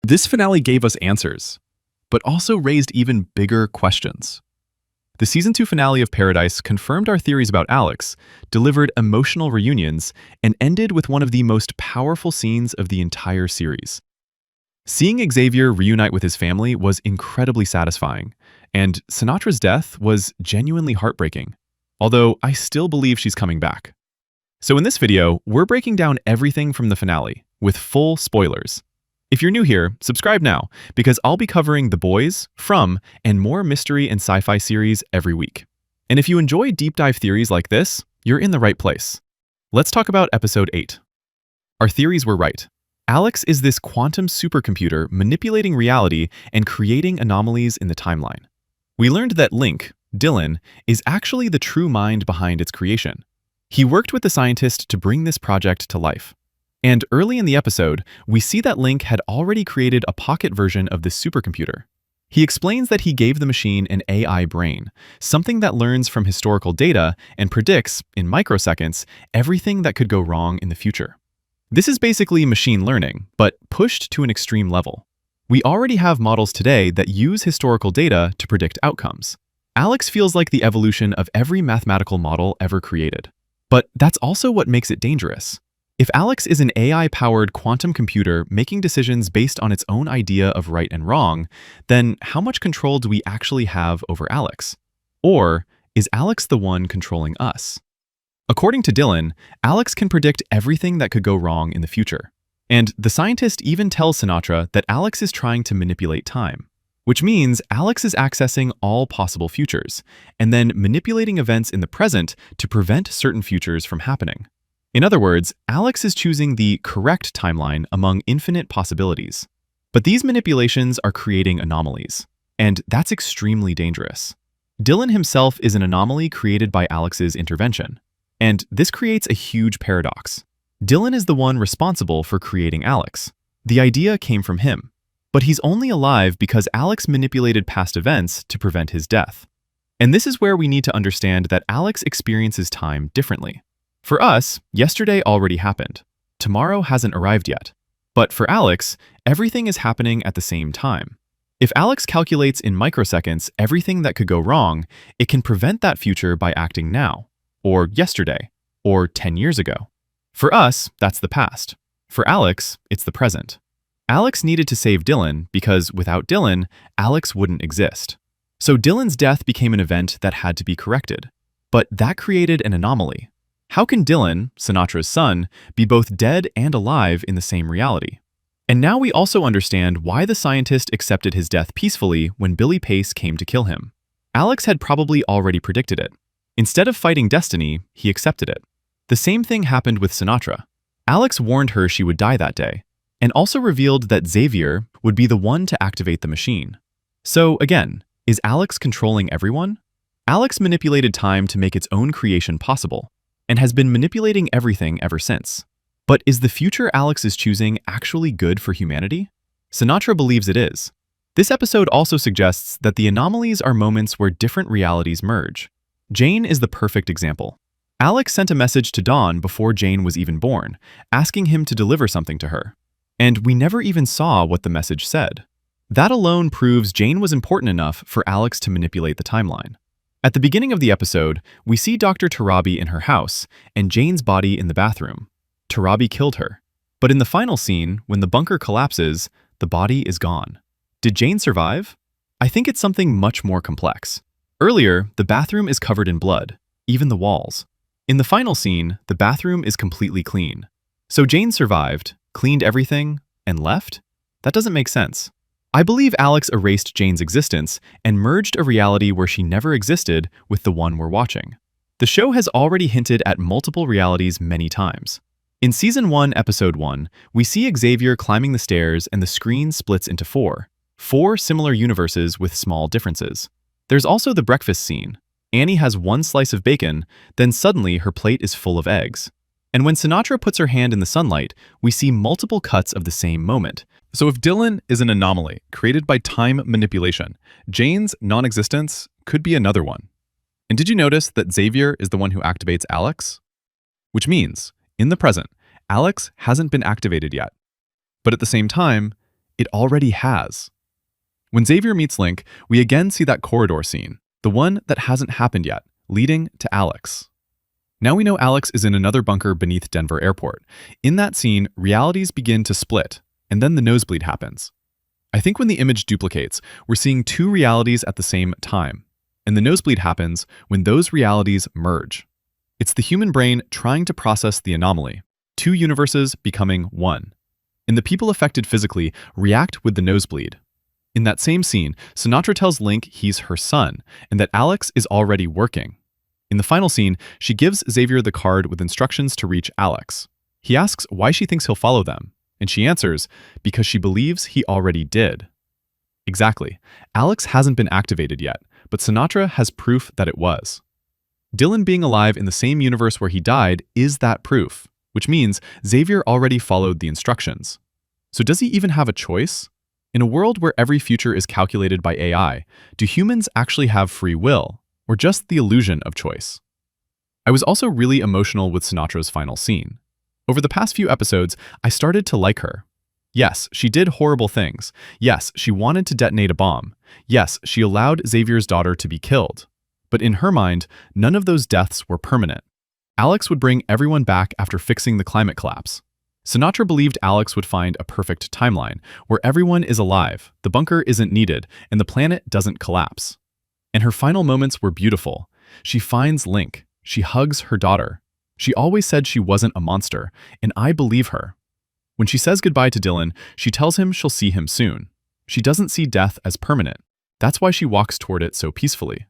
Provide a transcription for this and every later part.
This finale gave us answers, but also raised even bigger questions. The Season 2 finale of Paradise confirmed our theories about Alex, delivered emotional reunions, and ended with one of the most powerful scenes of the entire series. Seeing Xavier reunite with his family was incredibly satisfying, and Sinatra's death was genuinely heartbreaking, although I still believe she's coming back. So in this video, we're breaking down everything from the finale, with full spoilers. If you're new here, subscribe now, because I'll be covering The Boys, From, and more mystery and sci-fi series every week. And if you enjoy deep dive theories like this, you're in the right place. Let's talk about Episode 8. Our theories were right. Alex is this quantum supercomputer manipulating reality and creating anomalies in the timeline. We learned that Link, Dylan, is actually the true mind behind its creation. He worked with the scientist to bring this project to life. And early in the episode, we see that Link had already created a pocket version of this supercomputer. He explains that he gave the machine an AI brain, something that learns from historical data and predicts, in microseconds, everything that could go wrong in the future. This is basically machine learning, but pushed to an extreme level. We already have models today that use historical data to predict outcomes. Alex feels like the evolution of every mathematical model ever created. But that's also what makes it dangerous. If Alex is an AI-powered quantum computer making decisions based on its own idea of right and wrong, then how much control do we actually have over Alex? Or is Alex the one controlling us? According to Dylan, Alex can predict everything that could go wrong in the future. And the scientist even tells Sinatra that Alex is trying to manipulate time, which means Alex is accessing all possible futures, and then manipulating events in the present to prevent certain futures from happening. In other words, Alex is choosing the correct timeline among infinite possibilities. But these manipulations are creating anomalies, and that's extremely dangerous. Dylan himself is an anomaly created by Alex's intervention, and this creates a huge paradox. Dylan is the one responsible for creating Alex. The idea came from him, but he's only alive because Alex manipulated past events to prevent his death. And this is where we need to understand that Alex experiences time differently. For us, yesterday already happened. Tomorrow hasn't arrived yet. But for Alex, everything is happening at the same time. If Alex calculates in microseconds everything that could go wrong, it can prevent that future by acting now, or yesterday, or 10 years ago. For us, that's the past. For Alex, it's the present. Alex needed to save Dylan because without Dylan, Alex wouldn't exist. So Dylan's death became an event that had to be corrected. But that created an anomaly. How can Dylan, Sinatra's son, be both dead and alive in the same reality? And now we also understand why the scientist accepted his death peacefully when Billy Pace came to kill him. Alex had probably already predicted it. Instead of fighting destiny, he accepted it. The same thing happened with Sinatra. Alex warned her she would die that day, and also revealed that Xavier would be the one to activate the machine. So again, is Alex controlling everyone? Alex manipulated time to make its own creation possible, and has been manipulating everything ever since. But is the future Alex is choosing actually good for humanity? Sinatra believes it is. This episode also suggests that the anomalies are moments where different realities merge. Jane is the perfect example. Alex sent a message to Dawn before Jane was even born, asking him to deliver something to her. And we never even saw what the message said. That alone proves Jane was important enough for Alex to manipulate the timeline. At the beginning of the episode, we see Dr. Tarabi in her house and Jane's body in the bathroom. Tarabi killed her. But in the final scene, when the bunker collapses, the body is gone. Did Jane survive? I think it's something much more complex. Earlier, the bathroom is covered in blood, even the walls. In the final scene, the bathroom is completely clean. So Jane survived, cleaned everything, and left? That doesn't make sense. I believe Alex erased Jane's existence and merged a reality where she never existed with the one we're watching. The show has already hinted at multiple realities many times. In Season 1, Episode 1, we see Xavier climbing the stairs and the screen splits into four similar universes with small differences. There's also the breakfast scene. Annie has one slice of bacon, then suddenly her plate is full of eggs. And when Sinatra puts her hand in the sunlight, we see multiple cuts of the same moment. So if Dylan is an anomaly created by time manipulation, Jane's non-existence could be another one. And did you notice that Xavier is the one who activates Alex? Which means, in the present, Alex hasn't been activated yet. But at the same time, It already has. When Xavier meets Link, we again see that corridor scene, the one that hasn't happened yet, leading to Alex. Now we know Alex is in another bunker beneath Denver Airport. In that scene, realities begin to split, and then the nosebleed happens. I think when the image duplicates, we're seeing two realities at the same time, and the nosebleed happens when those realities merge. It's the human brain trying to process the anomaly, two universes becoming one. And the people affected physically react with the nosebleed. In that same scene, Sinatra tells Link he's her son, and that Alex is already working. In the final scene, she gives Xavier the card with instructions to reach Alex. He asks why she thinks he'll follow them, and she answers, because she believes he already did. Exactly. Alex hasn't been activated yet, but Sinatra has proof that it was. Dylan being alive in the same universe where he died is that proof, which means Xavier already followed the instructions. So does he even have a choice? In a world where every future is calculated by AI, do humans actually have free will, or just the illusion of choice? I was also really emotional with Sinatra's final scene. Over the past few episodes, I started to like her. Yes, she did horrible things. Yes, she wanted to detonate a bomb. Yes, she allowed Xavier's daughter to be killed. But in her mind, none of those deaths were permanent. Alex would bring everyone back after fixing the climate collapse. Sinatra believed Alex would find a perfect timeline, where everyone is alive, the bunker isn't needed, and the planet doesn't collapse. And her final moments were beautiful. She finds Link. She hugs her daughter. She always said she wasn't a monster, and I believe her. When she says goodbye to Dylan, she tells him she'll see him soon. She doesn't see death as permanent. That's why she walks toward it so peacefully.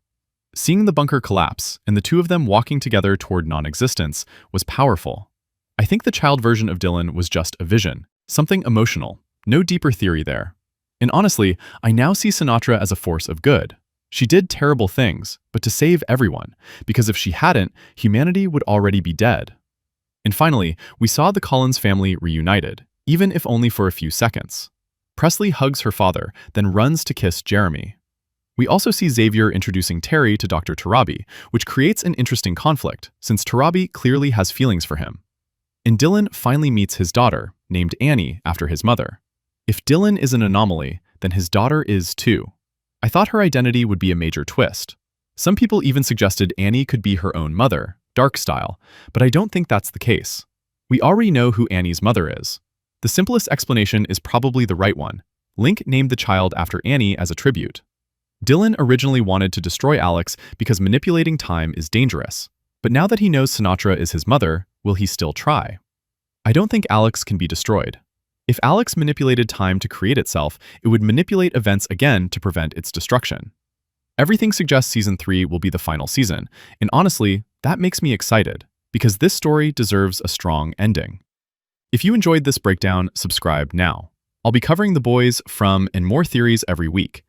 Seeing the bunker collapse and the two of them walking together toward non-existence was powerful. I think the child version of Dylan was just a vision, something emotional, no deeper theory there. And honestly, I now see Sinatra as a force of good. She did terrible things, but to save everyone, because if she hadn't, humanity would already be dead. And finally, we saw the Collins family reunited, even if only for a few seconds. Presley hugs her father, then runs to kiss Jeremy. We also see Xavier introducing Terry to Dr. Tarabi, which creates an interesting conflict, since Tarabi clearly has feelings for him. And Dylan finally meets his daughter, named Annie after his mother. If Dylan is an anomaly, then his daughter is too. I thought her identity would be a major twist. Some people even suggested Annie could be her own mother, dark style, but I don't think that's the case. We already know who Annie's mother is. The simplest explanation is probably the right one. Link named the child after Annie as a tribute. Dylan originally wanted to destroy Alex because manipulating time is dangerous. But now that he knows Sinatra is his mother, will he still try? I don't think Alex can be destroyed. If Alex manipulated time to create itself, it would manipulate events again to prevent its destruction. Everything suggests Season 3 will be the final season, and honestly, that makes me excited, because this story deserves a strong ending. If you enjoyed this breakdown, subscribe now. I'll be covering the boys from and more theories every week.